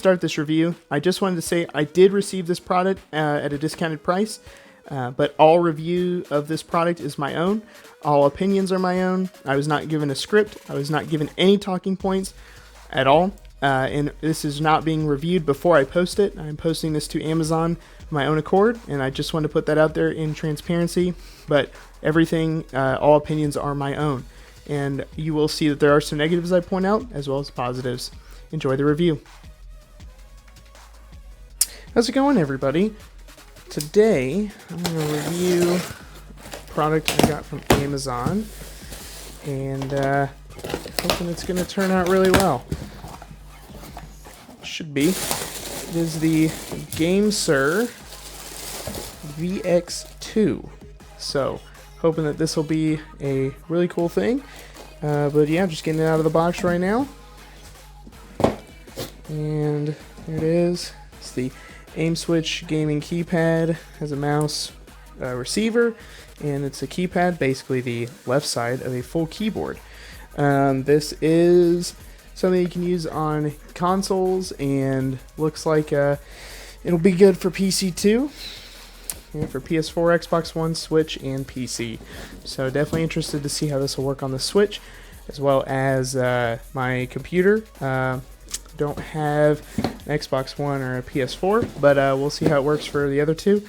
start this review, I just wanted to say I did receive this product at a discounted price, but all review of this product is my own. All opinions are my own. I was not given a script. I was not given any talking points at all. And this is not being reviewed before I post it. I'm posting this to Amazon of my own accord, and I just wanted to put that out there in transparency. But everything, all opinions are my own. And you will see that there are some negatives I point out, as well as positives. Enjoy the review. How's it going, everybody? Today, I'm going to review a product I got from Amazon, and hoping it's going to turn out really well. Should be. It is the Gamesir VX2. So, hoping that this will be a really cool thing. But yeah, just getting it out of the box right now. And here it is. It's the Aimswitch gaming keypad. Has a mouse, receiver, and it's a keypad, basically the left side of a full keyboard. This is something you can use on consoles, and looks like it'll be good for PC too. Yeah, for PS4, Xbox One, Switch, and PC. So definitely interested to see how this will work on the Switch, as well as my computer. Don't have an Xbox One or a PS4, but we'll see how it works for the other two.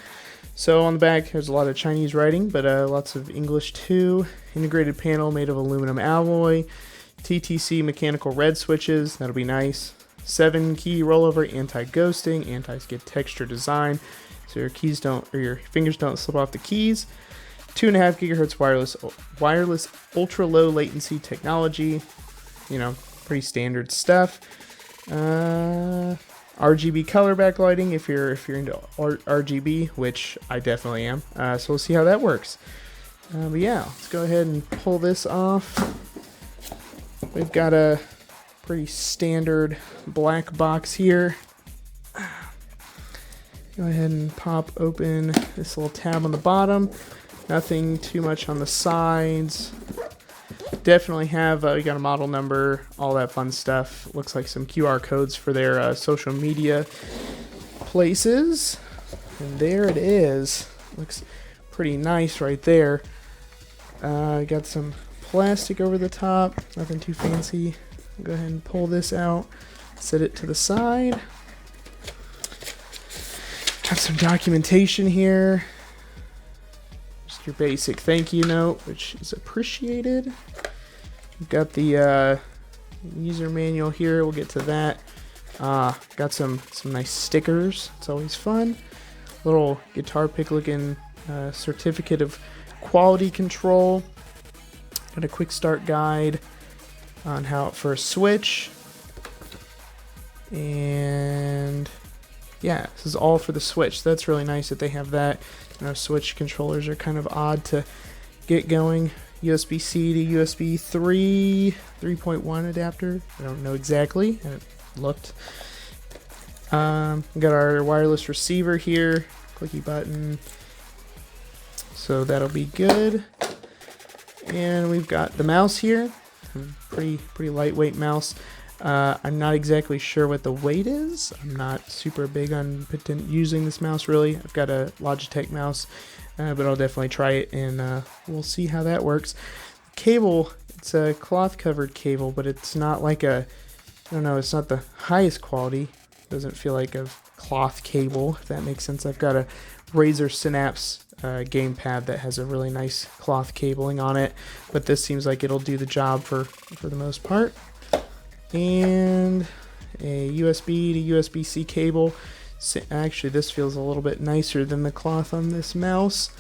So on the back, there's a lot of Chinese writing, but lots of English too. Integrated panel made of aluminum alloy. TTC mechanical red switches, that'll be nice. 7 key rollover, anti-ghosting, anti-skid texture design, so your keys don't, or your fingers don't slip off the keys. 2.5 gigahertz wireless ultra low latency technology. You know, pretty standard stuff. RGB color backlighting if you're into RGB, which I definitely am. So we'll see how that works. But yeah, let's go ahead and pull this off. We've got a pretty standard black box here. Go ahead and pop open this little tab on the bottom. Nothing too much on the sides. Definitely have, you got a model number, all that fun stuff. Looks like some QR codes for their social media places. And there it is. Looks pretty nice right there. Got some plastic over the top, nothing too fancy. Go ahead and pull this out, set it to the side. Got some documentation here. Just your basic thank you note, which is appreciated. We've got the user manual here, we'll get to that. Got some nice stickers, it's always fun. Little guitar pick looking certificate of quality control. Got a quick start guide on how for a Switch. And yeah, this is all for the Switch. That's really nice that they have that. You know, Switch controllers are kind of odd to get going. USB-C to USB 3.1 adapter. I don't know exactly. I haven't looked. We got our wireless receiver here. Clicky button. So that'll be good. And we've got the mouse here. Pretty lightweight mouse. I'm not exactly sure what the weight is. I'm not super big on using this mouse really. I've got a Logitech mouse, but I'll definitely try it, and we'll see how that works. Cable, it's a cloth covered cable, but it's not like I don't know, it's not the highest quality. Doesn't feel like a cloth cable, if that makes sense. I've got a Razer Synapse gamepad that has a really nice cloth cabling on it, but this seems like it'll do the job for the most part. And a USB to USB-C cable. Actually, this feels a little bit nicer than the cloth on this mouse,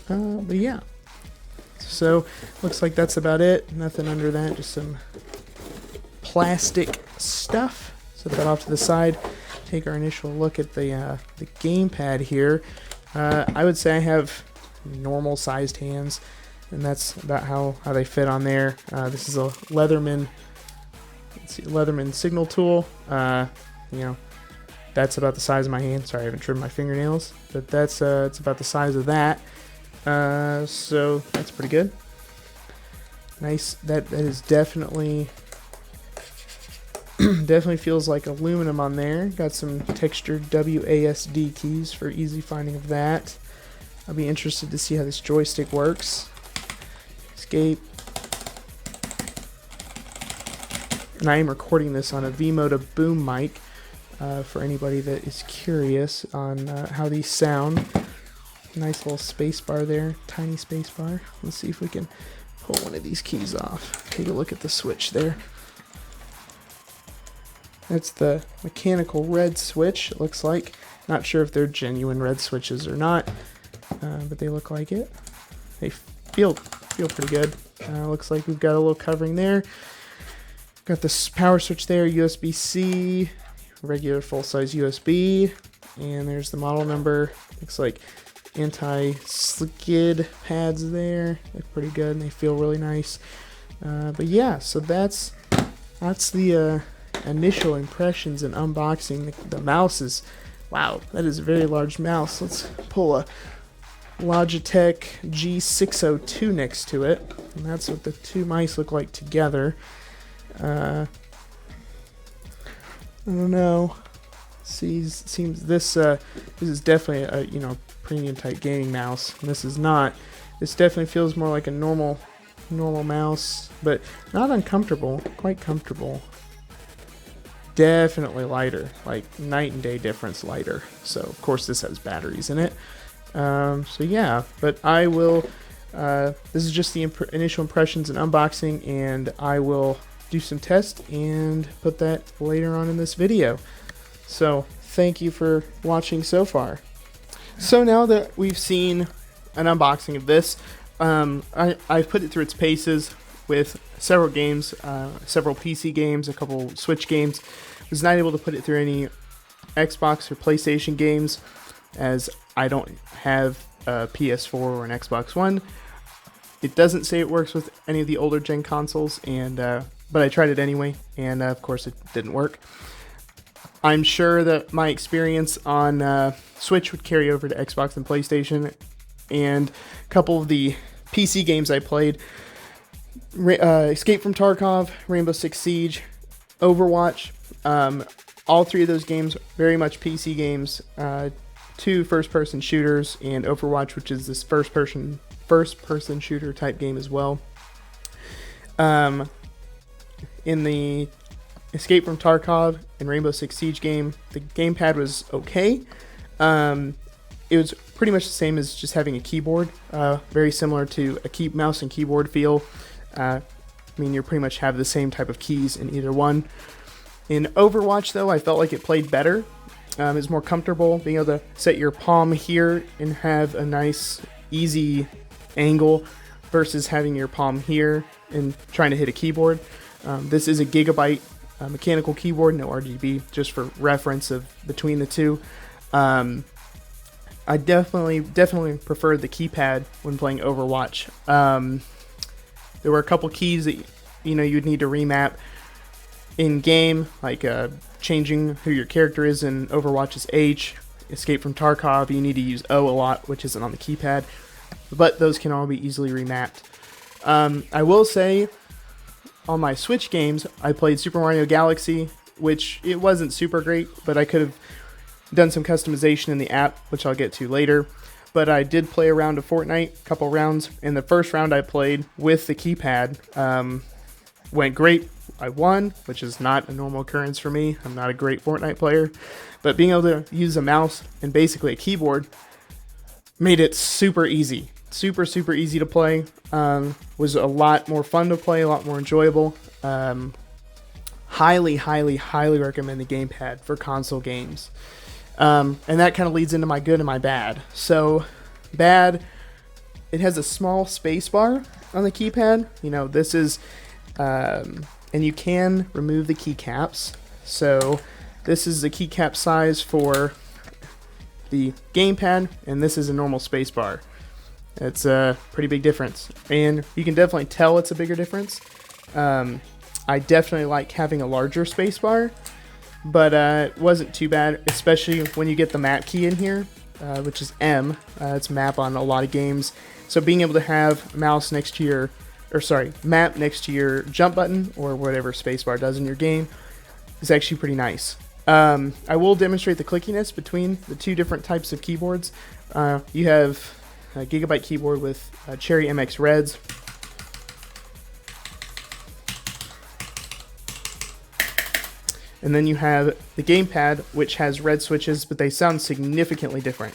but yeah. So looks like that's about it. Nothing under that, just some plastic stuff. Set that off to the side. Take our initial look at the gamepad here. I would say I have normal sized hands, and that's about how they fit on there. This is a Leatherman signal tool. You know, that's about the size of my hand. Sorry, I haven't trimmed my fingernails, but that's it's about the size of that. So that's pretty good. Nice. That is definitely Definitely feels like aluminum on there. Got some textured WASD keys for easy finding of that. I'll be interested to see how this joystick works. Escape. And I am recording this on a V-Moda boom mic for anybody that is curious on how these sound. Nice little space bar there, tiny space bar. Let's see if we can pull one of these keys off. Take a look at the switch there. That's the mechanical red switch, it looks like. Not sure if they're genuine red switches or not, but they look like it. They feel pretty good. Looks like we've got a little covering there. Got this power switch there, USB-C, regular full-size USB, and there's the model number. Looks like anti-skid pads there. They're pretty good and they feel really nice. But yeah, so that's the initial impressions and unboxing. The mouse is, wow, that is a very large mouse. Let's pull a Logitech G602 next to it, and that's what the two mice look like together. I don't know. Seems this is definitely a premium type gaming mouse. And this is not. This definitely feels more like a normal mouse, but not uncomfortable. Quite comfortable. Definitely lighter, like night and day difference lighter. So of course this has batteries in it. So yeah, but I will. This is just the initial impressions and unboxing, and I will do some tests and put that later on in this video. So thank you for watching so far. So now that we've seen an unboxing of this, I've put it through its paces with several games, several PC games, a couple Switch games. Was not able to put it through any Xbox or PlayStation games, as I don't have a PS4 or an Xbox One. It doesn't say it works with any of the older gen consoles, and but I tried it anyway, and of course it didn't work. I'm sure that my experience on Switch would carry over to Xbox and PlayStation, and a couple of the PC games I played, Escape from Tarkov, Rainbow Six Siege, Overwatch, all three of those games very much PC games, two first-person shooters, and Overwatch, which is this first-person shooter type game as well. In the Escape from Tarkov and Rainbow Six Siege game, the gamepad was okay. It was pretty much the same as just having a keyboard, very similar to a mouse and keyboard feel. I mean, you pretty much have the same type of keys in either one. In Overwatch, though, I felt like it played better. It's more comfortable being able to set your palm here and have a nice, easy angle versus having your palm here and trying to hit a keyboard. This is a Gigabyte mechanical keyboard, no RGB, just for reference of between the two. I definitely preferred the keypad when playing Overwatch. There were a couple keys that you'd need to remap in game, like changing who your character is in Overwatch is H. Escape from Tarkov, you need to use O a lot, which isn't on the keypad, but those can all be easily remapped. I will say, on my Switch games, I played Super Mario Galaxy, which it wasn't super great, but I could have done some customization in the app, which I'll get to later. But I did play a round of Fortnite, a couple rounds, and the first round I played with the keypad went great. I won, which is not a normal occurrence for me. I'm not a great Fortnite player, but being able to use a mouse and basically a keyboard made it super easy. Super easy to play. Was a lot more fun to play, a lot more enjoyable. Highly recommend the gamepad for console games. And that kind of leads into my good and my bad. So, bad, it has a small space bar on the keypad. This is, and you can remove the keycaps. So, this is the keycap size for the gamepad, and this is a normal space bar. It's a pretty big difference, and you can definitely tell it's a bigger difference. I definitely like having a larger space bar, but it wasn't too bad, especially when you get the map key in here, which is M. It's map on a lot of games, so being able to have map next to your jump button or whatever spacebar does in your game is actually pretty nice. I will demonstrate the clickiness between the two different types of keyboards. You have a Gigabyte keyboard with Cherry MX Reds. And then you have the Gamepad, which has red switches, but they sound significantly different.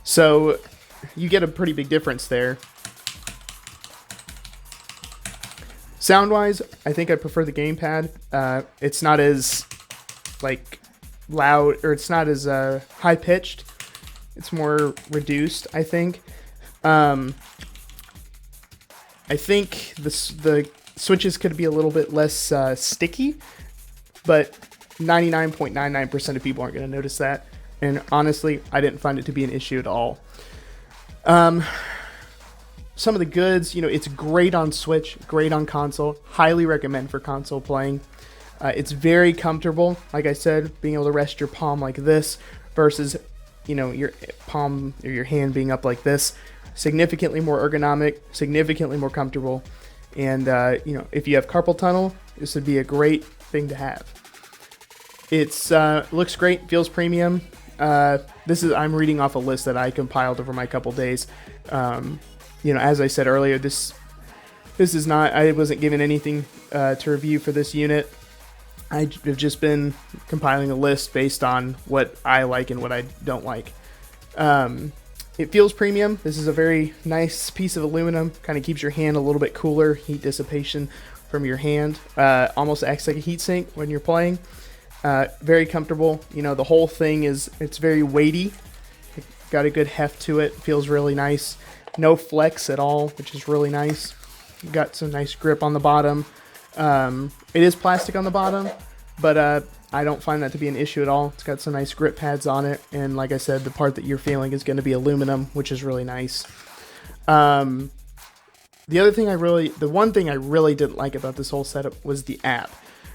So you get a pretty big difference there. Sound-wise, I think I prefer the Gamepad. It's not as like loud, or it's not as high-pitched. It's more reduced, I think. I think the switches could be a little bit less sticky, but 99.99% of people aren't going to notice that. And honestly, I didn't find it to be an issue at all. Some of the goods, it's great on Switch, great on console. Highly recommend for console playing. It's very comfortable. Like I said, being able to rest your palm like this versus, your palm or your hand being up like this. Significantly more ergonomic, significantly more comfortable. And, if you have carpal tunnel, this would be a great thing to have. It's looks great, feels premium. I'm reading off a list that I compiled over my couple days. As I said earlier, this is not, I wasn't given anything to review for this unit. I've just been compiling a list based on what I like and what I don't like. It feels premium. This is a very nice piece of aluminum. Kind of keeps your hand a little bit cooler. Heat dissipation from your hand. Almost acts like a heatsink when you're playing. Very comfortable. The whole thing it's very weighty. Got a good heft to it. Feels really nice. No flex at all, which is really nice. Got some nice grip on the bottom. It is plastic on the bottom, but I don't find that to be an issue at all. It's got some nice grip pads on it, and like I said, the part that you're feeling is going to be aluminum, which is really nice. The one thing I really didn't like about this whole setup was the app.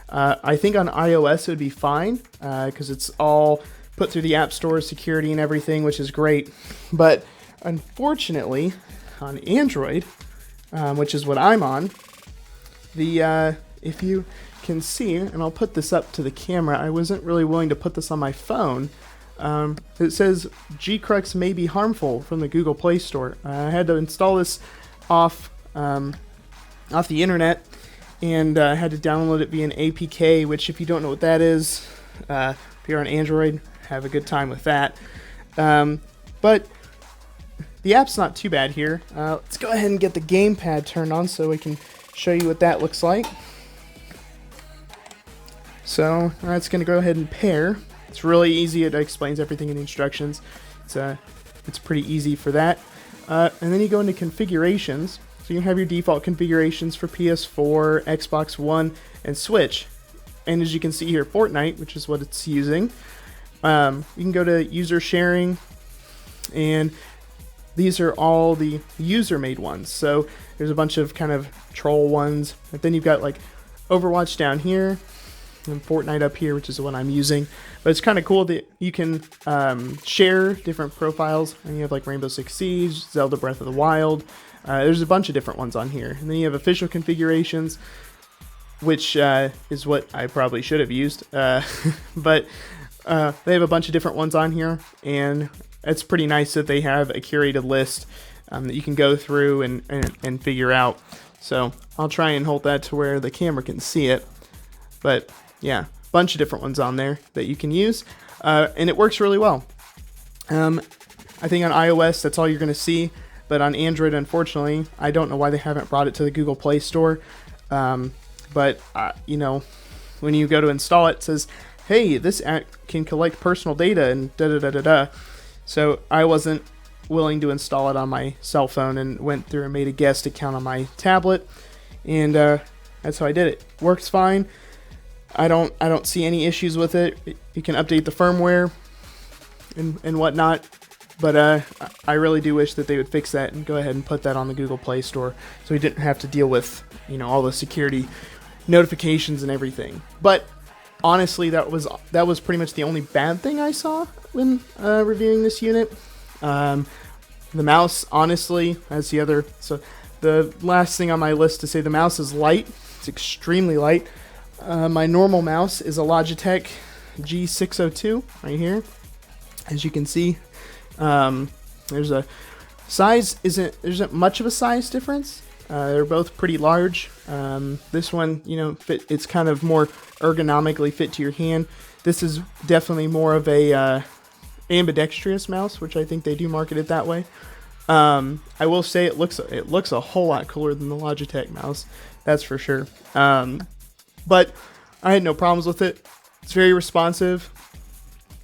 I think on iOS it would be fine, because it's all put through the App Store, security and everything, which is great. But unfortunately, on Android, which is what I'm on, if you can see, and I'll put this up to the camera, I wasn't really willing to put this on my phone. It says G-Crux may be harmful from the Google Play Store. I had to install this off the internet, and I had to download it via an APK, which if you don't know what that is, if you're on Android, have a good time with that. But the app's not too bad here. Let's go ahead and get the gamepad turned on so we can show you what that looks like. So it's going to go ahead and pair. It's really easy. It explains everything in the instructions. It's pretty easy for that. And then you go into configurations. So you have your default configurations for PS4, Xbox One, and Switch. And as you can see here, Fortnite, which is what it's using. You can go to user sharing, and these are all the user-made ones. So there's a bunch of kind of troll ones. But then you've got like Overwatch down here, and Fortnite up here, which is the one I'm using. But it's kind of cool that you can share different profiles. And you have like Rainbow Six Siege, Zelda Breath of the Wild. There's a bunch of different ones on here. And then you have official configurations, which is what I probably should have used. But they have a bunch of different ones on here. And it's pretty nice that they have a curated list that you can go through and figure out. So I'll try and hold that to where the camera can see it. But yeah, bunch of different ones on there that you can use, and it works really well. I think on iOS that's all you're going to see, but on Android, unfortunately, I don't know why they haven't brought it to the Google Play Store. But when you go to install it, it says, "Hey, this app can collect personal data," and da da da da da. So I wasn't willing to install it on my cell phone and went through and made a guest account on my tablet, and that's how I did it. Works fine. I don't see any issues with it. You can update the firmware and whatnot, but I really do wish that they would fix that and go ahead and put that on the Google Play Store, so we didn't have to deal with all the security notifications and everything. But honestly, that was pretty much the only bad thing I saw when reviewing this unit. The mouse, honestly, as the other. So the last thing on my list to say, the mouse is light. It's extremely light. My normal mouse is a Logitech G602 right here. As you can see, there's a size isn't much of a size difference. They're both pretty large. This one, it's kind of more ergonomically fit to your hand. This is definitely more of a ambidextrous mouse, which I think they do market it that way. I will say it looks a whole lot cooler than the Logitech mouse, that's for sure. But I had no problems with it. It's very responsive.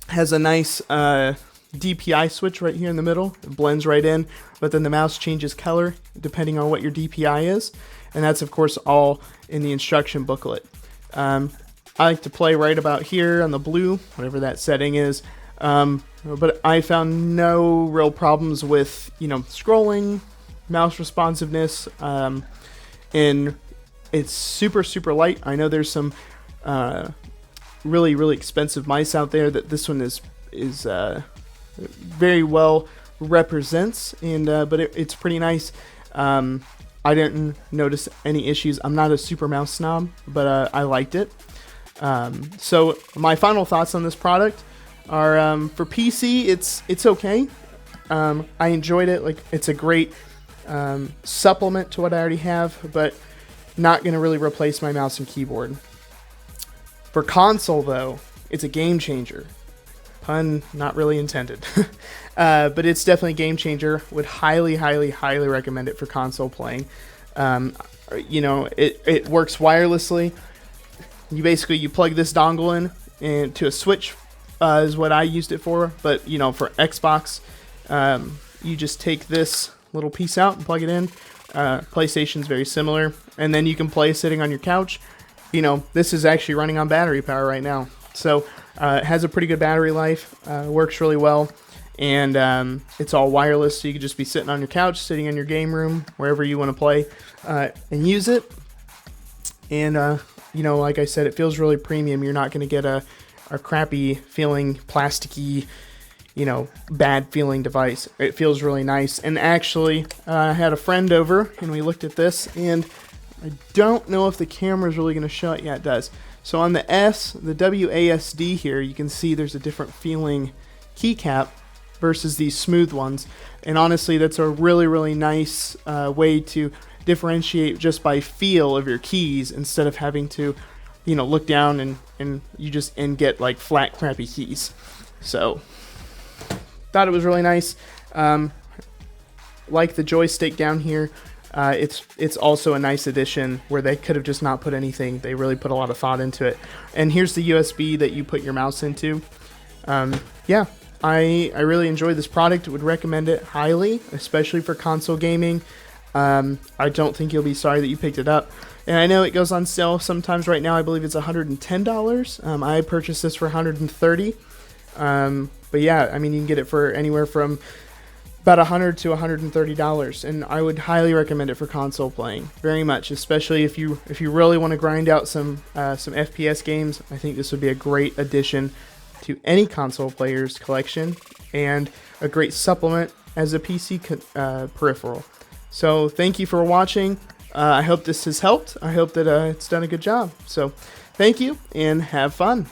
Has a nice DPI switch right here in the middle. It blends right in, but then the mouse changes color depending on what your DPI is, and that's of course all in the instruction booklet. I like to play right about here on the blue, whatever that setting is, but I found no real problems with scrolling, mouse responsiveness, and it's super light. I know there's some really expensive mice out there that this one is very well represents, and but it's pretty nice. I didn't notice any issues. I'm not a super mouse snob, but I liked it. So my final thoughts on this product are, for PC, it's okay. I enjoyed it. Like, it's a great supplement to what I already have, but not going to really replace my mouse and keyboard. For console, though, it's a game changer. Pun not really intended. But it's definitely a game changer. Would highly recommend it for console playing. It works wirelessly. You plug this dongle in and to a Switch is what I used it for. But for Xbox, you just take this little piece out and plug it in. PlayStation's very similar, and then you can play sitting on your couch. This is actually running on battery power right now, so it has a pretty good battery life. Works really well, and it's all wireless, so you can just be sitting on your couch, sitting in your game room, wherever you want to play, and use it. And like I said, it feels really premium. You're not going to get a crappy feeling, plasticky, bad feeling device. It feels really nice. And actually, I had a friend over and we looked at this, and I don't know if the camera's really going to show it. Yeah, it does. So on the the WASD here, you can see there's a different feeling keycap versus these smooth ones. And honestly, that's a really nice way to differentiate just by feel of your keys, instead of having to, look down and get like flat, crappy keys. So thought it was really nice. Like the joystick down here, it's also a nice addition where they could have just not put anything. They really put a lot of thought into it. And here's the USB that you put your mouse into. Yeah, I really enjoyed this product. Would recommend it highly, especially for console gaming. I don't think you'll be sorry that you picked it up. And I know it goes on sale sometimes. Right now, I believe it's $110. I purchased this for $130. But yeah, I mean, you can get it for anywhere from about $100 to $130, and I would highly recommend it for console playing, very much, especially if you really want to grind out some FPS games. I think this would be a great addition to any console player's collection, and a great supplement as a PC peripheral. So thank you for watching. I hope this has helped. I hope that it's done a good job. So thank you, and have fun.